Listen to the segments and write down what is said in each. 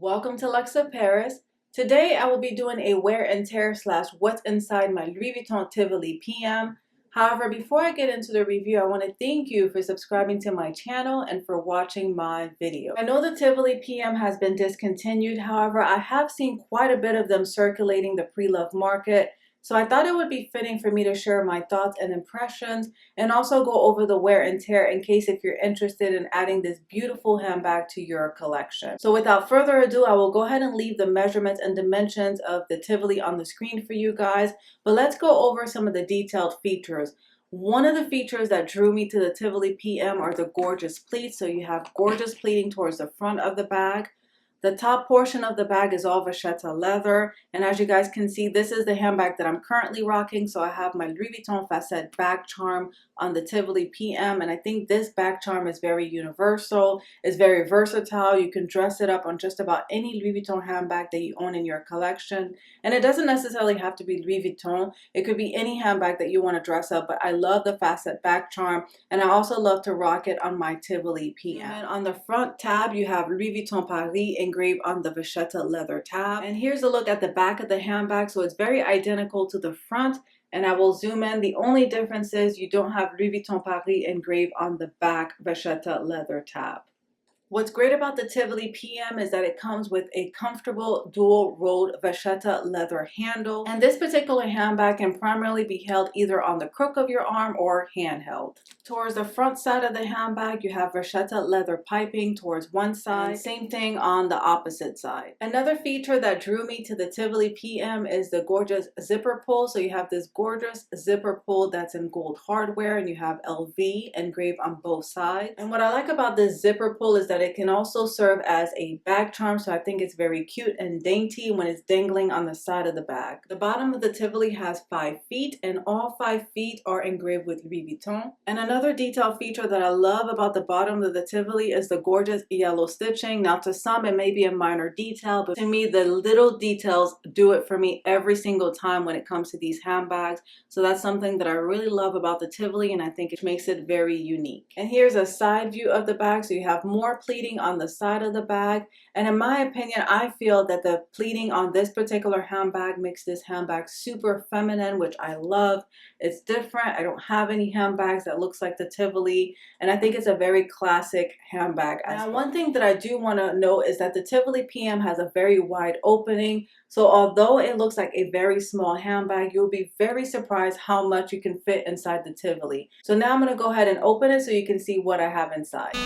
Welcome to LuxOfParis. Today I will be doing a wear and tear slash what's inside my Louis Vuitton Tivoli PM. However, before I get into the review, I want to thank you for subscribing to my channel and for watching my video. I know the Tivoli PM has been discontinued. However, I have seen quite a bit of them circulating the pre-loved market. So I thought it would be fitting for me to share my thoughts and impressions and also go over the wear and tear in case if you're interested in adding this beautiful handbag to your collection. So without further ado, I will go ahead and leave the measurements and dimensions of the Tivoli on the screen for you guys. But let's go over some of the detailed features. One of the features that drew me to the Tivoli PM are the gorgeous pleats. So you have gorgeous pleating towards the front of the bag. The top portion of the bag is all vachetta leather, and as you guys can see, this is the handbag that I'm currently rocking. So I have my Louis Vuitton facette bag charm on the Tivoli PM, and I think this bag charm is very universal. It's very versatile. You can dress it up on just about any Louis Vuitton handbag that you own in your collection, and it doesn't necessarily have to be Louis Vuitton. It could be any handbag that you want to dress up, but I love the facette bag charm, and I also love to rock it on my Tivoli PM. And on the front tab, you have Louis Vuitton Paris engraved on the vachetta leather tab. And here's a look at the back of the handbag. So it's very identical to the front, and I will zoom in. The only difference is you don't have Louis Vuitton Paris engraved on the back vachetta leather tab. What's great about the Tivoli PM is that it comes with a comfortable dual-rolled vachetta leather handle. And this particular handbag can primarily be held either on the crook of your arm or handheld. Towards the front side of the handbag, you have vachetta leather piping towards one side. And same thing on the opposite side. Another feature that drew me to the Tivoli PM is the gorgeous zipper pull. So you have this gorgeous zipper pull that's in gold hardware, and you have LV engraved on both sides. And what I like about this zipper pull is that it can also serve as a bag charm, so I think it's very cute and dainty when it's dangling on the side of the bag. The bottom of the Tivoli has 5 feet, and all 5 feet are engraved with Louis Vuitton. And another detail feature that I love about the bottom of the Tivoli is the gorgeous yellow stitching. Now to some it may be a minor detail, but to me the little details do it for me every single time when it comes to these handbags. So that's something that I really love about the Tivoli, and I think it makes it very unique. And here's a side view of the bag, so you have more pleating on the side of the bag, and in my opinion I feel that the pleating on this particular handbag makes this handbag super feminine, which I love. It's different. I don't have any handbags that looks like the Tivoli, and I think it's a very classic handbag. Now one thing that I do want to note is that the Tivoli PM has a very wide opening, so although it looks like a very small handbag, you'll be very surprised how much you can fit inside the Tivoli. So now I'm going to go ahead and open it so you can see what I have inside.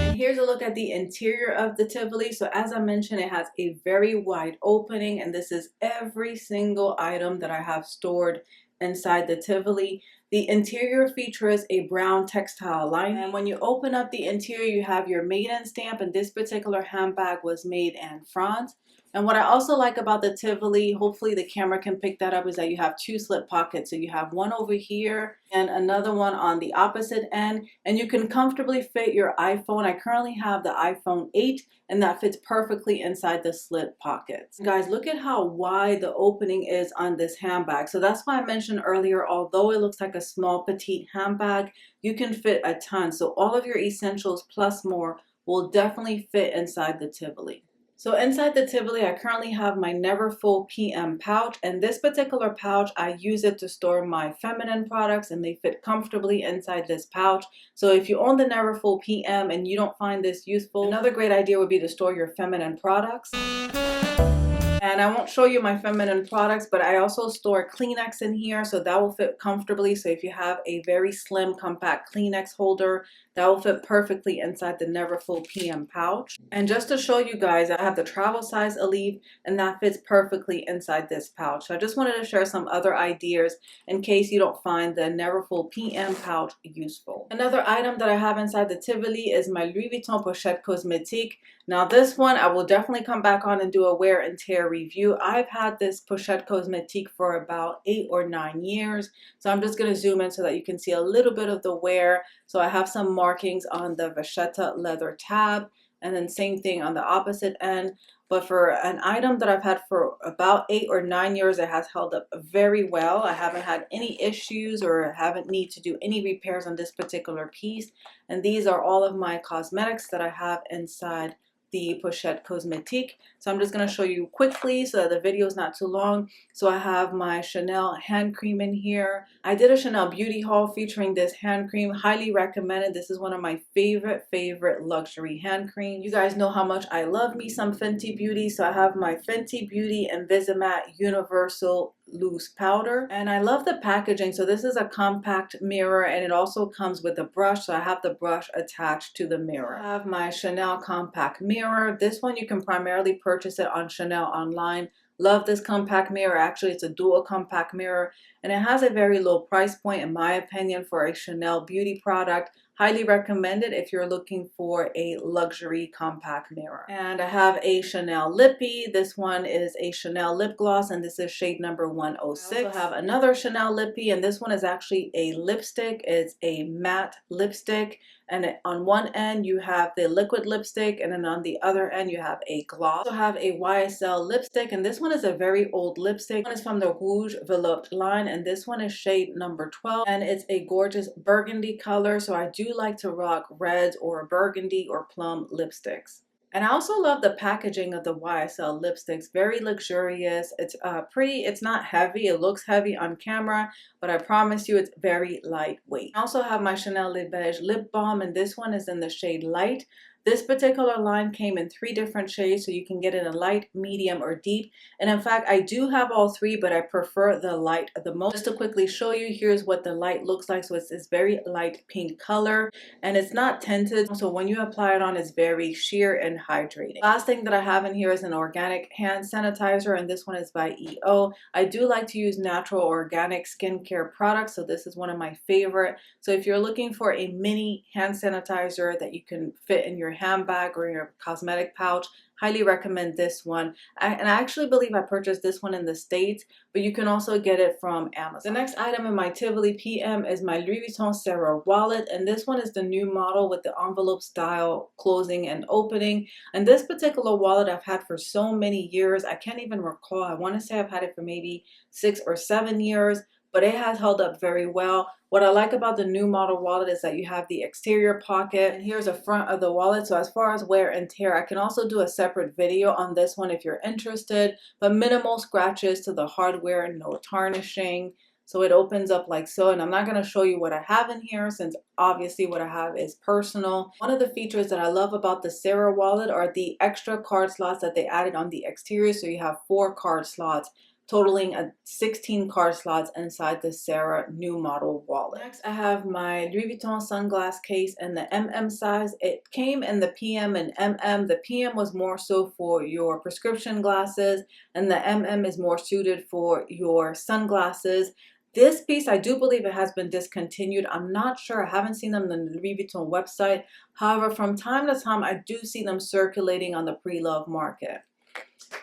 And here's a look at the interior of the Tivoli. So as I mentioned, it has a very wide opening, and this is every single item that I have stored inside the Tivoli. The interior features a brown textile lining, and when you open up the interior, you have your made in stamp, and this particular handbag was made in France. And what I also like about the Tivoli, hopefully the camera can pick that up, is that you have 2 slip pockets. So you have one over here and another one on the opposite end, and you can comfortably fit your iPhone. I currently have the iPhone 8, and that fits perfectly inside the slip pockets. Guys, look at how wide the opening is on this handbag. So that's why I mentioned earlier, although it looks like a small petite handbag, you can fit a ton. So all of your essentials plus more will definitely fit inside the Tivoli. So inside the Tivoli, I currently have my Never Full PM pouch, and this particular pouch, I use it to store my feminine products, and they fit comfortably inside this pouch. So if you own the Never Full PM and you don't find this useful, another great idea would be to store your feminine products. And I won't show you my feminine products, but I also store Kleenex in here, so that will fit comfortably. So if you have a very slim, compact Kleenex holder, that will fit perfectly inside the Never Full PM pouch. And just to show you guys, I have the travel size Elite, and that fits perfectly inside this pouch. So I just wanted to share some other ideas in case you don't find the Never Full PM pouch useful. Another item that I have inside the Tivoli is my Louis Vuitton Pochette Cosmétique. Now this one, I will definitely come back on and do a wear and tear review. I've had this Pochette Cosmétique for about 8 or 9 years. So I'm just going to zoom in so that you can see a little bit of the wear. So I have some markings on the vachetta leather tab, and then same thing on the opposite end. But for an item that I've had for about 8 or 9 years, it has held up very well. I haven't had any issues or haven't need to do any repairs on this particular piece. And these are all of my cosmetics that I have inside the Pochette Cosmetique. So I'm just going to show you quickly so that the video is not too long. So I have my Chanel hand cream in here. I did a Chanel beauty haul featuring this hand cream. Highly recommended. This is one of my favorite luxury hand creams. You guys know how much I love me some Fenty Beauty. So I have my Fenty Beauty Invisimatte Universal Loose Powder, and I love the packaging. So this is a compact mirror, and it also comes with a brush, so I have the brush attached to the mirror. I have my Chanel compact mirror. This one you can primarily purchase it on Chanel online. Love this compact mirror. Actually, it's a dual compact mirror, and it has a very low price point in my opinion for a Chanel beauty product. Highly recommended if you're looking for a luxury compact mirror. And I have a Chanel lippy. This one is a Chanel lip gloss, and this is shade number 106. I also have another Chanel lippy, and this one is actually a lipstick. It's a matte lipstick, and on one end you have the liquid lipstick, and then on the other end you have a gloss. I also have a YSL lipstick, and this one is a very old lipstick. This one is from the Rouge Veloute line, and this one is shade number 12, and it's a gorgeous burgundy color. So I do like to rock reds or burgundy or plum lipsticks. And I also love the packaging of the YSL lipsticks. Very luxurious. It's pretty. It's not heavy. It looks heavy on camera, but I promise you it's very lightweight. I also have my Chanel Le Beige lip balm, and this one is in the shade light. This particular line came in 3 different shades, so you can get it in light, medium, or deep. And in fact, I do have all 3, but I prefer the light the most. Just to quickly show you, here's what the light looks like. So it's this very light pink color, and it's not tinted. So when you apply it on, it's very sheer and hydrating. Last thing that I have in here is an organic hand sanitizer, and this one is by EO. I do like to use natural organic skincare products, so this is one of my favorite. So if you're looking for a mini hand sanitizer that you can fit in your handbag or your cosmetic pouch, highly recommend this one. And I actually believe I purchased this one in the States, but you can also get it from Amazon. The next item in my Tivoli PM is my Louis Vuitton Sarah wallet, and this one is the new model with the envelope style closing and opening. And this particular wallet I've had for so many years, I can't even recall. I want to say I've had it for maybe 6 or 7 years, but it has held up very well. What I like about the new model wallet is that you have the exterior pocket, and here's the front of the wallet. So as far as wear and tear, I can also do a separate video on this one if you're interested, but minimal scratches to the hardware, no tarnishing. So it opens up like so, and I'm not going to show you what I have in here since obviously what I have is personal. One of the features that I love about the Sarah wallet are the extra card slots that they added on the exterior. So you have 4 card slots, totaling 16 card slots inside the Sarah new model wallet. Next, I have my Louis Vuitton sunglass case in the MM size. It came in the PM and MM. The PM was more so for your prescription glasses, and the MM is more suited for your sunglasses. This piece, I do believe it has been discontinued. I'm not sure. I haven't seen them on the Louis Vuitton website. However, from time to time, I do see them circulating on the pre-love market.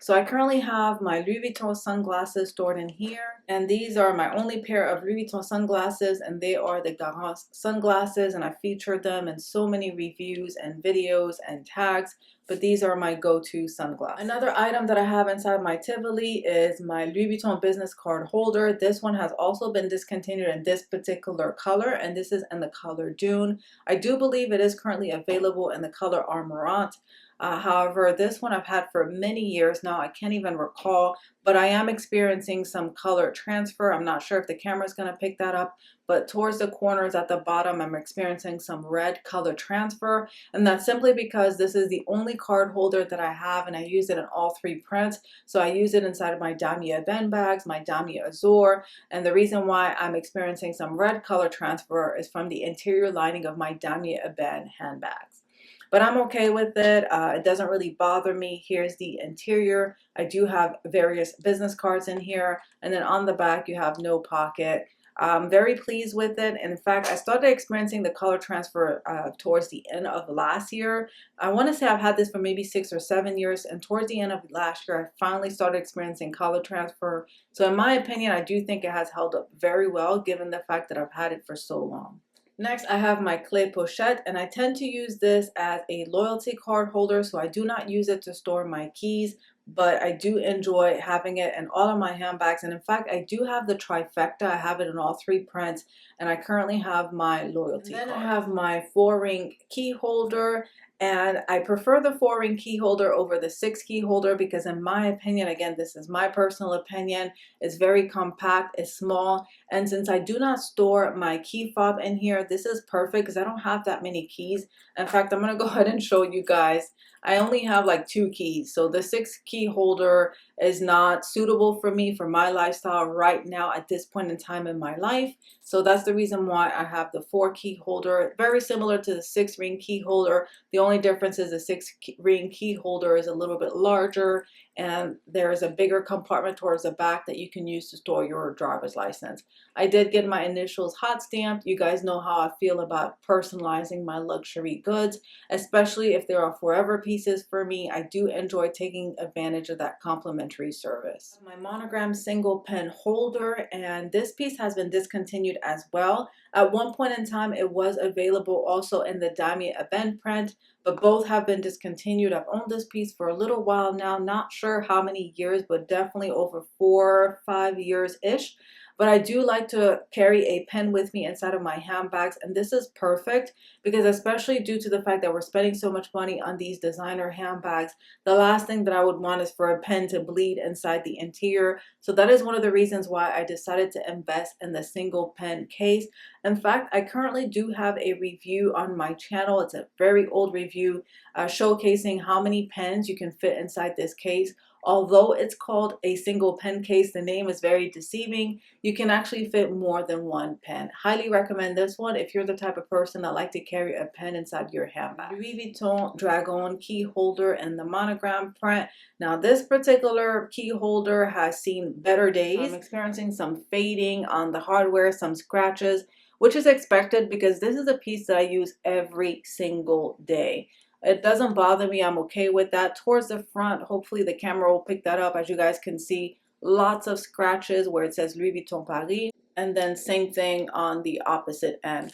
So I currently have my Louis Vuitton sunglasses stored in here, and these are my only pair of Louis Vuitton sunglasses, and they are the Garance sunglasses, and I featured them in so many reviews and videos and tags, but these are my go-to sunglasses. Another item that I have inside my Tivoli is my Louis Vuitton business card holder. This one has also been discontinued in this particular color, and this is in the color Dune. I do believe it is currently available in the color Armorant. However, this one I've had for many years now. I can't even recall, but I am experiencing some color transfer. I'm not sure if the camera is going to pick that up, but towards the corners at the bottom, I'm experiencing some red color transfer. And that's simply because this is the only card holder that I have, and I use it in all 3 prints. So I use it inside of my Damier Ebene bags, my Damier Azur. And the reason why I'm experiencing some red color transfer is from the interior lining of my Damier Ebene handbags. But I'm okay with it. It doesn't really bother me. Here's the interior. I do have various business cards in here. And then on the back, you have no pocket. I'm very pleased with it. And in fact, I started experiencing the color transfer towards the end of last year. I want to say I've had this for maybe 6 or 7 years. And towards the end of last year, I finally started experiencing color transfer. So in my opinion, I do think it has held up very well, given the fact that I've had it for so long. Next, I have my Clé Pochette, and I tend to use this as a loyalty card holder, so I do not use it to store my keys, but I do enjoy having it in all of my handbags. And in fact, I do have the trifecta. I have it in all 3 prints, and I currently have my loyalty card. Then I have my 4-ring key holder, And I prefer the 4-ring key holder over the 6-key holder because in my opinion, again, this is my personal opinion, it's very compact, it's small. And since I do not store my key fob in here, this is perfect because I don't have that many keys. In fact, I'm going to go ahead and show you guys. I only have like 2 keys. So the 6-key holder is not suitable for me for my lifestyle right now at this point in time in my life. So that's the reason why I have the 4-key holder, very similar to the 6-ring key holder. The only difference is the 6-ring key holder is a little bit larger and there is a bigger compartment towards the back that you can use to store your driver's license. I did get my initials hot stamped. You guys know how I feel about personalizing my luxury goods, especially if there are forever pieces for me. I do enjoy taking advantage of that complimentary service. My monogram single pen holder, and this piece has been discontinued as well. At one point in time, it was available also in the Damier Event print, but both have been discontinued. I've owned this piece for a little while now, not sure how many years, but definitely over 4 or 5 years-ish. But I do like to carry a pen with me inside of my handbags, and this is perfect because especially due to the fact that we're spending so much money on these designer handbags, the last thing that I would want is for a pen to bleed inside the interior. So that is one of the reasons why I decided to invest in the single pen case. In fact, I currently do have a review on my channel. It's a very old review showcasing how many pens you can fit inside this case. Although it's called a single pen case, the name is very deceiving. You can actually fit more than one pen. Highly recommend this one if you're the type of person that like to carry a pen inside your handbag. Louis Vuitton Dragon key holder and the monogram print. Now this particular key holder has seen better days. I'm experiencing some fading on the hardware, some scratches, which is expected because this is a piece that I use every single day. It doesn't bother me. I'm okay with that. Towards the front, hopefully the camera will pick that up. As you guys can see, lots of scratches where it says Louis Vuitton Paris, and then same thing on the opposite end.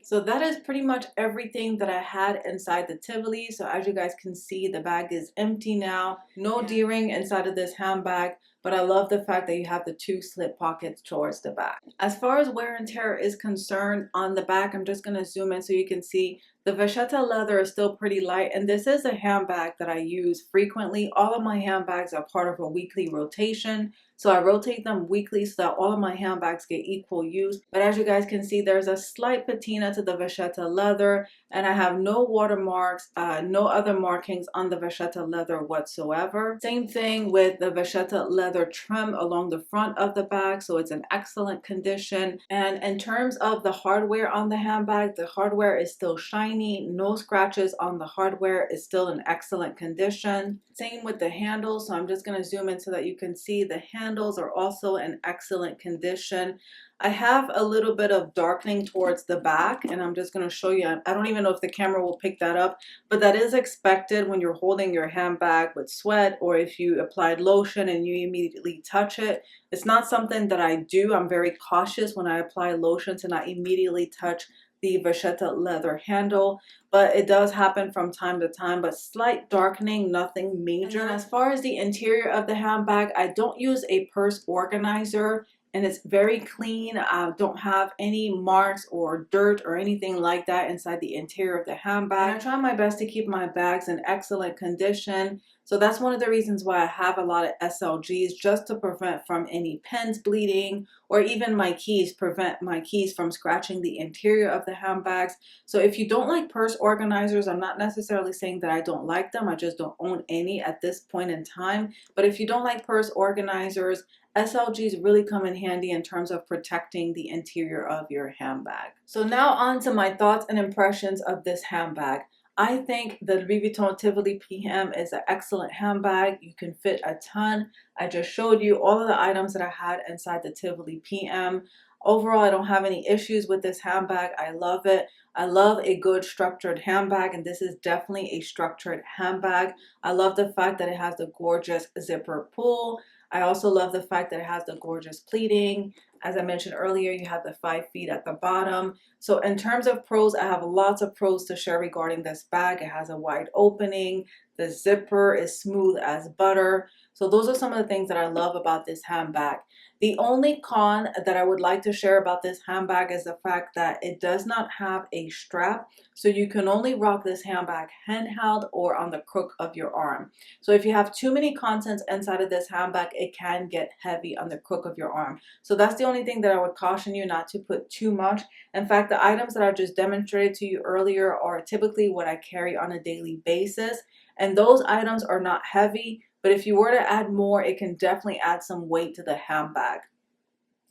So that is pretty much everything that I had inside the Tivoli. So as you guys can see, the bag is empty now. No D-ring inside of this handbag, but I love the fact that you have the 2 slip pockets towards the back. As far as wear and tear is concerned on the back, I'm just going to zoom in so you can see the vachetta leather is still pretty light, and this is a handbag that I use frequently. All of my handbags are part of a weekly rotation, so I rotate them weekly so that all of my handbags get equal use. But as you guys can see, there's a slight patina to the vachetta leather, and I have no watermarks, no other markings on the vachetta leather whatsoever. Same thing with the vachetta leather trim along the front of the bag, so it's in excellent condition. And in terms of the hardware on the handbag, the hardware is still shiny. No scratches on the hardware, is still in excellent condition. Same with the handles, so I'm just going to zoom in so that you can see the handles are also in excellent condition. I have a little bit of darkening towards the back, and I'm just going to show you. I don't even know if the camera will pick that up, but that is expected when you're holding your handbag with sweat, or if you applied lotion and you immediately touch it. It's not something that I do. I'm very cautious when I apply lotion to not immediately touch the vachetta leather handle, but it does happen from time to time, but slight darkening, nothing major. And as far as the interior of the handbag, I don't use a purse organizer, and it's very clean. I don't have any marks or dirt or anything like that inside the interior of the handbag. And I try my best to keep my bags in excellent condition. So that's one of the reasons why I have a lot of SLGs, just to prevent from any pens bleeding, or even my keys, prevent my keys from scratching the interior of the handbags. So if you don't like purse organizers, I'm not necessarily saying that I don't like them. I just don't own any at this point in time. But if you don't like purse organizers, SLGs really come in handy in terms of protecting the interior of your handbag. So now on to my thoughts and impressions of this handbag. I think the Louis Vuitton Tivoli PM is an excellent handbag. You can fit a ton. I just showed you all of the items that I had inside the Tivoli PM. Overall, I don't have any issues with this handbag. I love it. I love a good structured handbag, and this is definitely a structured handbag. I love the fact that it has the gorgeous zipper pull. I also love the fact that it has the gorgeous pleating. As I mentioned earlier, you have the 5 feet at the bottom. So in terms of pros, I have lots of pros to share regarding this bag. It has a wide opening. The zipper is smooth as butter. So those are some of the things that I love about this handbag. The only con that I would like to share about this handbag is the fact that it does not have a strap. So you can only rock this handbag handheld or on the crook of your arm. So if you have too many contents inside of this handbag, it can get heavy on the crook of your arm. So that's the only thing that I would caution you not to put too much. In fact, the items that I just demonstrated to you earlier are typically what I carry on a daily basis. And those items are not heavy, but if you were to add more, it can definitely add some weight to the handbag.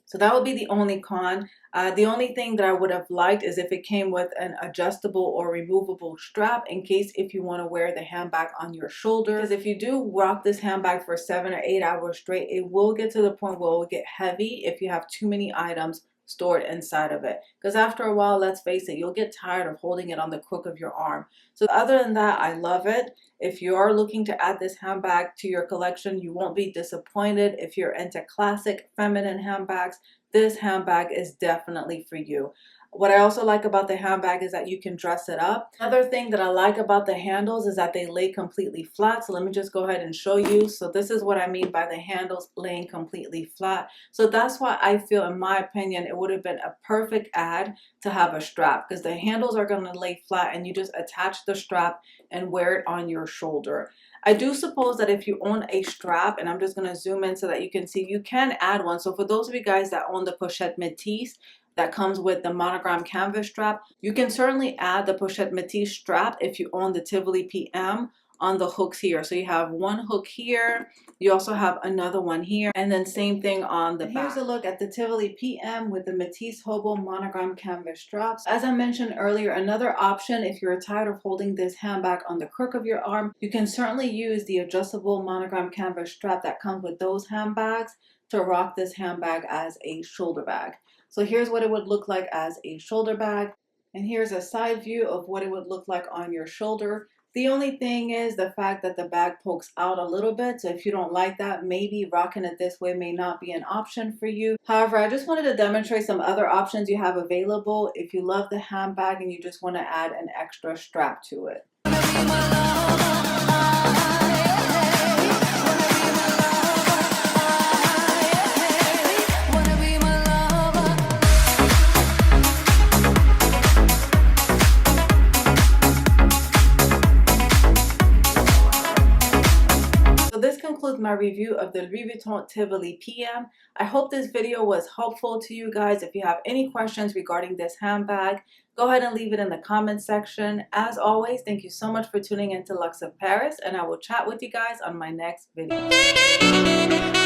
So that would be the only con. The only thing that I would have liked is if it came with an adjustable or removable strap in case if you want to wear the handbag on your shoulder. Because if you do rock this handbag for 7 or 8 hours straight, it will get to the point where it will get heavy if you have too many items stored inside of it. Because after a while, let's face it, you'll get tired of holding it on the crook of your arm. So other than that, I love it. If you are looking to add this handbag to your collection, you won't be disappointed. If you're into classic feminine handbags, this handbag is definitely for you. What I also like about the handbag is that you can dress it up. Another thing that I like about the handles is that they lay completely flat. So let me just go ahead and show you. So this is what I mean by the handles laying completely flat. So that's why I feel, in my opinion, it would have been a perfect add to have a strap, because the handles are going to lay flat and you just attach the strap and wear it on your shoulder. I do suppose that if you own a strap, and I'm just going to zoom in so that you can see, you can add one. So for those of you guys that own the pochette métisse that comes with the monogram canvas strap, you can certainly add the pochette métisse strap if you own the Tivoli PM on the hooks here. So you have one hook here, you also have another one here, and then same thing on the back. Here's a look at the Tivoli PM with the Matisse Hobo monogram canvas straps. As I mentioned earlier, another option if you're tired of holding this handbag on the crook of your arm, you can certainly use the adjustable monogram canvas strap that comes with those handbags to rock this handbag as a shoulder bag. So here's what it would look like as a shoulder bag, and here's a side view of what it would look like on your shoulder. The only thing is the fact that the bag pokes out a little bit. So if you don't like that, maybe rocking it this way may not be an option for you. However, I just wanted to demonstrate some other options you have available if you love the handbag and you just want to add an extra strap to it. Concludes my review of the Louis Vuitton Tivoli PM. I hope this video was helpful to you guys. If you have any questions regarding this handbag, go ahead and leave it in the comment section. As always, thank you so much for tuning into LuxOfParis, and I will chat with you guys on my next video.